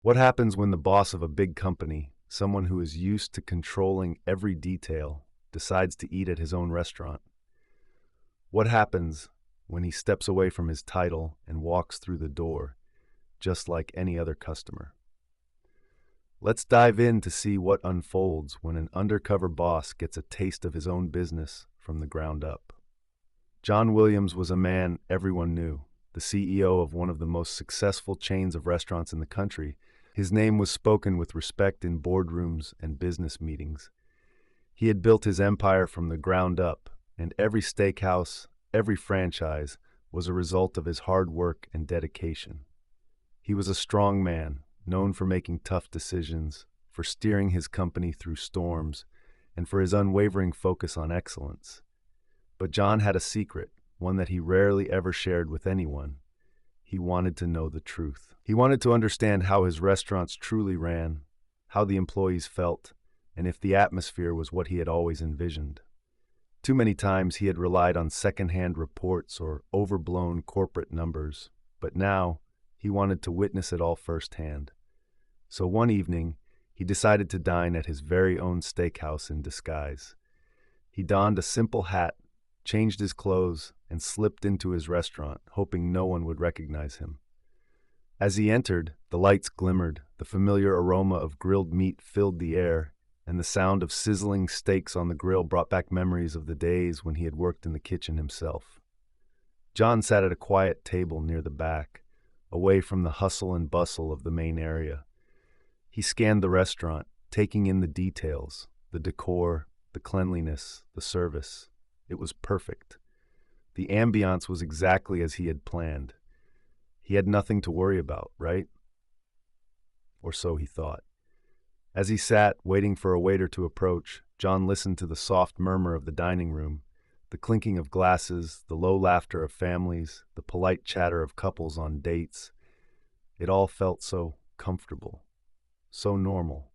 What happens when the boss of a big company, someone who is used to controlling every detail, decides to eat at his own restaurant? What happens when he steps away from his title and walks through the door, just like any other customer? Let's dive in to see what unfolds when an undercover boss gets a taste of his own business from the ground up. John Williams was a man everyone knew, the CEO of one of the most successful chains of restaurants in the country. His name was spoken with respect in boardrooms and business meetings. He had built his empire from the ground up, and every steakhouse, every franchise, was a result of his hard work and dedication. He was a strong man, known for making tough decisions, for steering his company through storms, and for his unwavering focus on excellence. But John had a secret, one that he rarely ever shared with anyone. He wanted to know the truth. He wanted to understand how his restaurants truly ran, how the employees felt, and if the atmosphere was what he had always envisioned. Too many times he had relied on secondhand reports or overblown corporate numbers, but now he wanted to witness it all firsthand. So one evening, he decided to dine at his very own steakhouse in disguise. He donned a simple hat, changed his clothes, and slipped into his restaurant, hoping no one would recognize him. As he entered, the lights glimmered, the familiar aroma of grilled meat filled the air, and the sound of sizzling steaks on the grill brought back memories of the days when he had worked in the kitchen himself. John sat at a quiet table near the back, away from the hustle and bustle of the main area. He scanned the restaurant, taking in the details, the decor, the cleanliness, the service. It was perfect. The ambiance was exactly as he had planned. He had nothing to worry about, right? Or so he thought. As he sat, waiting for a waiter to approach, John listened to the soft murmur of the dining room, the clinking of glasses, the low laughter of families, the polite chatter of couples on dates. It all felt so comfortable, so normal.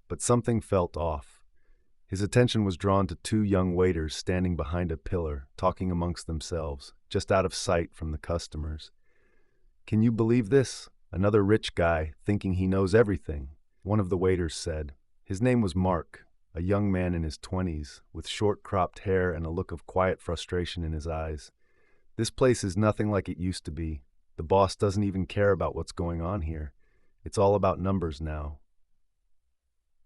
But something felt off. His attention was drawn to two young waiters standing behind a pillar, talking amongst themselves, just out of sight from the customers. "Can you believe this? Another rich guy, thinking he knows everything," one of the waiters said. His name was Mark, a young man in his 20s, with short-cropped hair and a look of quiet frustration in his eyes. "This place is nothing like it used to be. The boss doesn't even care about what's going on here. It's all about numbers now."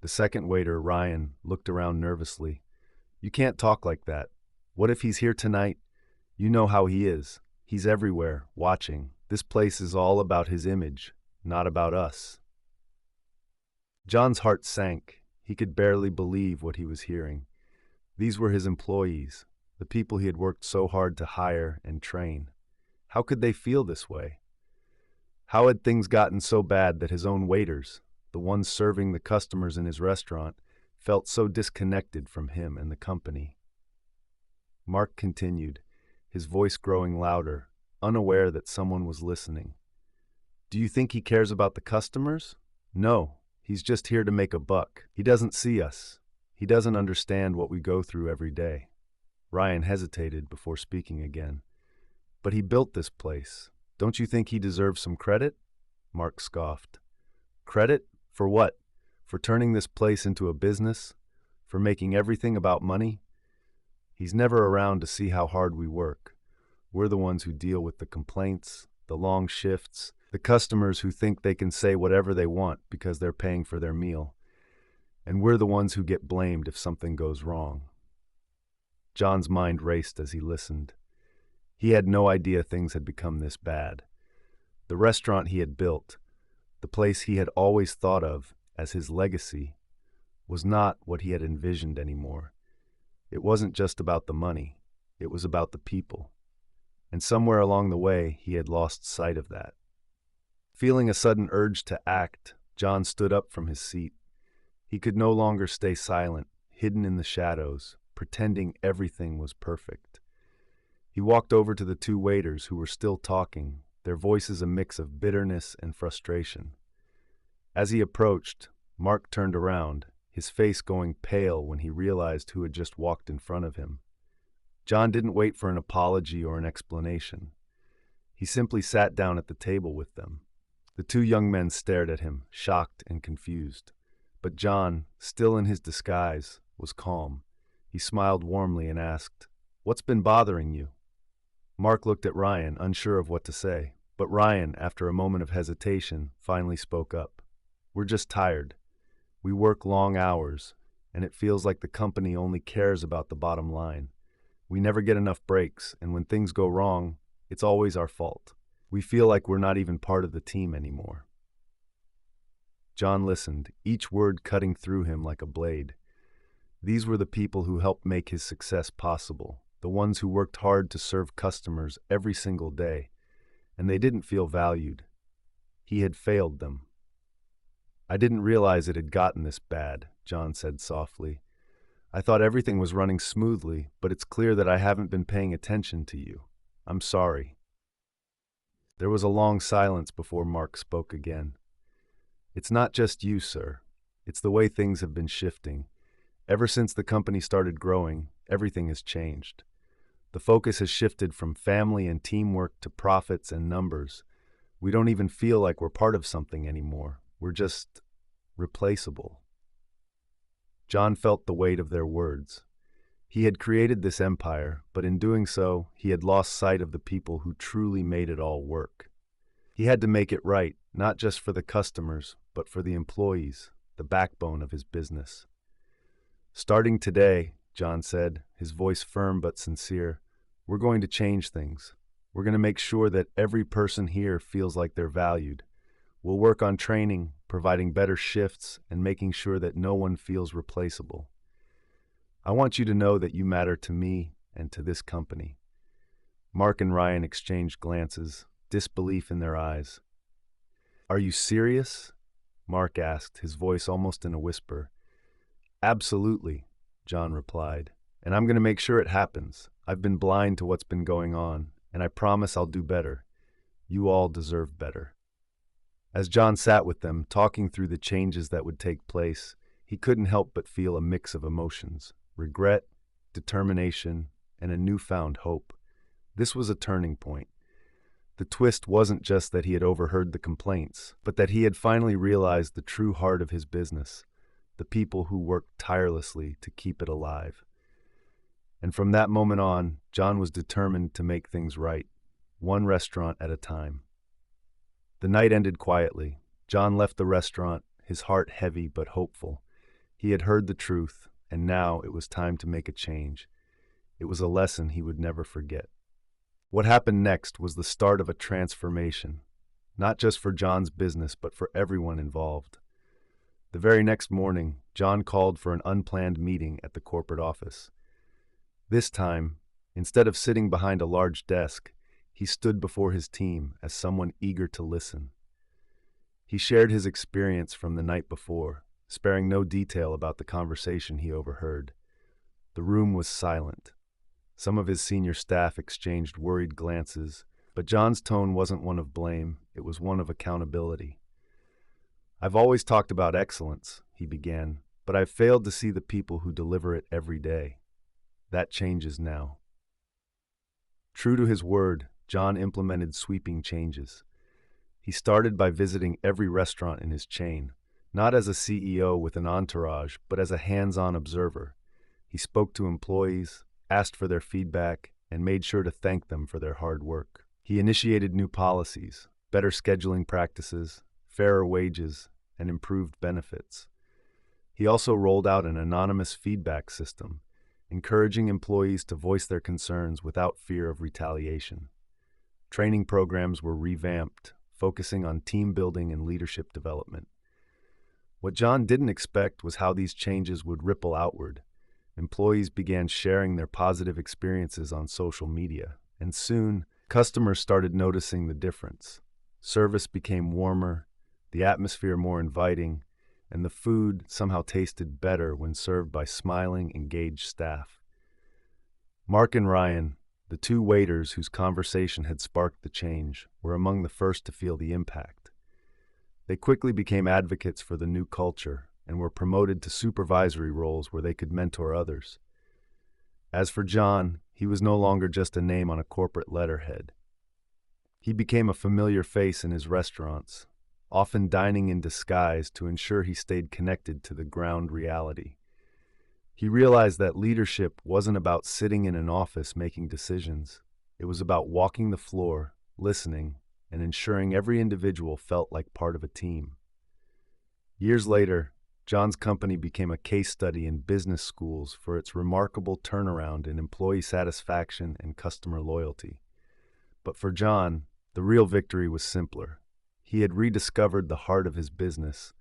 The second waiter, Ryan, looked around nervously. "You can't talk like that. What if he's here tonight? You know how he is. He's everywhere, watching. This place is all about his image, not about us." John's heart sank. He could barely believe what he was hearing. These were his employees, the people he had worked so hard to hire and train. How could they feel this way? How had things gotten so bad that his own waiters, the ones serving the customers in his restaurant, felt so disconnected from him and the company? Mark continued, his voice growing louder, unaware that someone was listening. "Do you think he cares about the customers? No, he's just here to make a buck. He doesn't see us. He doesn't understand what we go through every day." Ryan hesitated before speaking again. "But he built this place. Don't you think he deserves some credit?" Mark scoffed. "Credit? For what? For turning this place into a business? For making everything about money? He's never around to see how hard we work. We're the ones who deal with the complaints, the long shifts, the customers who think they can say whatever they want because they're paying for their meal. And we're the ones who get blamed if something goes wrong." John's mind raced as he listened. He had no idea things had become this bad. The restaurant he had built, the place he had always thought of as his legacy, was not what he had envisioned anymore. It wasn't just about the money. It was about the people. And somewhere along the way, he had lost sight of that. Feeling a sudden urge to act, John stood up from his seat. He could no longer stay silent, hidden in the shadows, pretending everything was perfect. He walked over to the two waiters who were still talking, their voices a mix of bitterness and frustration. As he approached, Mark turned around, his face going pale when he realized who had just walked in front of him. John didn't wait for an apology or an explanation. He simply sat down at the table with them. The two young men stared at him, shocked and confused. But John, still in his disguise, was calm. He smiled warmly and asked, "What's been bothering you?" Mark looked at Ryan, unsure of what to say. But Ryan, after a moment of hesitation, finally spoke up. "We're just tired. We work long hours, and it feels like the company only cares about the bottom line. We never get enough breaks, and when things go wrong, it's always our fault. We feel like we're not even part of the team anymore." John listened, each word cutting through him like a blade. These were the people who helped make his success possible, the ones who worked hard to serve customers every single day, and they didn't feel valued. He had failed them. "I didn't realize it had gotten this bad," John said softly. "I thought everything was running smoothly, but it's clear that I haven't been paying attention to you. I'm sorry." There was a long silence before Mark spoke again. "It's not just you, sir. It's the way things have been shifting. Ever since the company started growing, everything has changed. The focus has shifted from family and teamwork to profits and numbers. We don't even feel like we're part of something anymore. We're just replaceable." John felt the weight of their words. He had created this empire, but in doing so, he had lost sight of the people who truly made it all work. He had to make it right, not just for the customers, but for the employees, the backbone of his business. "Starting today," John said, his voice firm but sincere, "we're going to change things. We're going to make sure that every person here feels like they're valued. We'll work on training, providing better shifts, and making sure that no one feels replaceable. I want you to know that you matter to me and to this company." Mark and Ryan exchanged glances, disbelief in their eyes. "Are you serious?" Mark asked, his voice almost in a whisper. "Absolutely," John replied, "and I'm going to make sure it happens. I've been blind to what's been going on, and I promise I'll do better. You all deserve better." As John sat with them, talking through the changes that would take place, he couldn't help but feel a mix of emotions: regret, determination, and a newfound hope. This was a turning point. The twist wasn't just that he had overheard the complaints, but that he had finally realized the true heart of his business, the people who worked tirelessly to keep it alive. And from that moment on, John was determined to make things right, one restaurant at a time. The night ended quietly. John left the restaurant, his heart heavy but hopeful. He had heard the truth, and now it was time to make a change. It was a lesson he would never forget. What happened next was the start of a transformation, not just for John's business, but for everyone involved. The very next morning, John called for an unplanned meeting at the corporate office. This time, instead of sitting behind a large desk, he stood before his team as someone eager to listen. He shared his experience from the night before, sparing no detail about the conversation he overheard. The room was silent. Some of his senior staff exchanged worried glances, but John's tone wasn't one of blame, it was one of accountability. "I've always talked about excellence," he began, "but I've failed to see the people who deliver it every day. That changes now." True to his word, John implemented sweeping changes. He started by visiting every restaurant in his chain, not as a CEO with an entourage, but as a hands-on observer. He spoke to employees, asked for their feedback, and made sure to thank them for their hard work. He initiated new policies, better scheduling practices, fairer wages, and improved benefits. He also rolled out an anonymous feedback system, encouraging employees to voice their concerns without fear of retaliation. Training programs were revamped, focusing on team building and leadership development. What John didn't expect was how these changes would ripple outward. Employees began sharing their positive experiences on social media, and soon, customers started noticing the difference. Service became warmer, the atmosphere more inviting, and the food somehow tasted better when served by smiling, engaged staff. Mark and Ryan, the two waiters whose conversation had sparked the change, were among the first to feel the impact. They quickly became advocates for the new culture and were promoted to supervisory roles where they could mentor others. As for John, he was no longer just a name on a corporate letterhead. He became a familiar face in his restaurants, often dining in disguise to ensure he stayed connected to the ground reality. He realized that leadership wasn't about sitting in an office making decisions. It was about walking the floor, listening, and ensuring every individual felt like part of a team. Years later, John's company became a case study in business schools for its remarkable turnaround in employee satisfaction and customer loyalty. But for John, the real victory was simpler. He had rediscovered the heart of his business,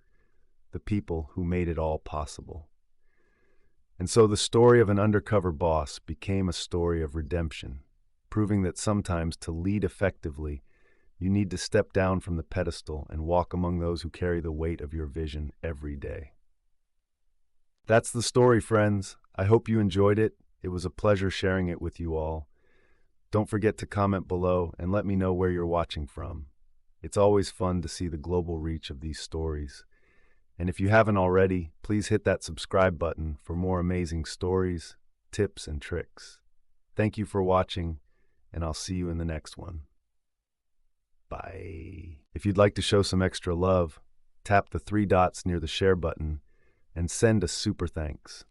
the people who made it all possible. And so the story of an undercover boss became a story of redemption, proving that sometimes to lead effectively, you need to step down from the pedestal and walk among those who carry the weight of your vision every day. That's the story, friends. I hope you enjoyed it. It was a pleasure sharing it with you all. Don't forget to comment below and let me know where you're watching from. It's always fun to see the global reach of these stories. And if you haven't already, please hit that subscribe button for more amazing stories, tips, and tricks. Thank you for watching, and I'll see you in the next one. Bye. If you'd like to show some extra love, tap the 3 dots near the share button and send a super thanks.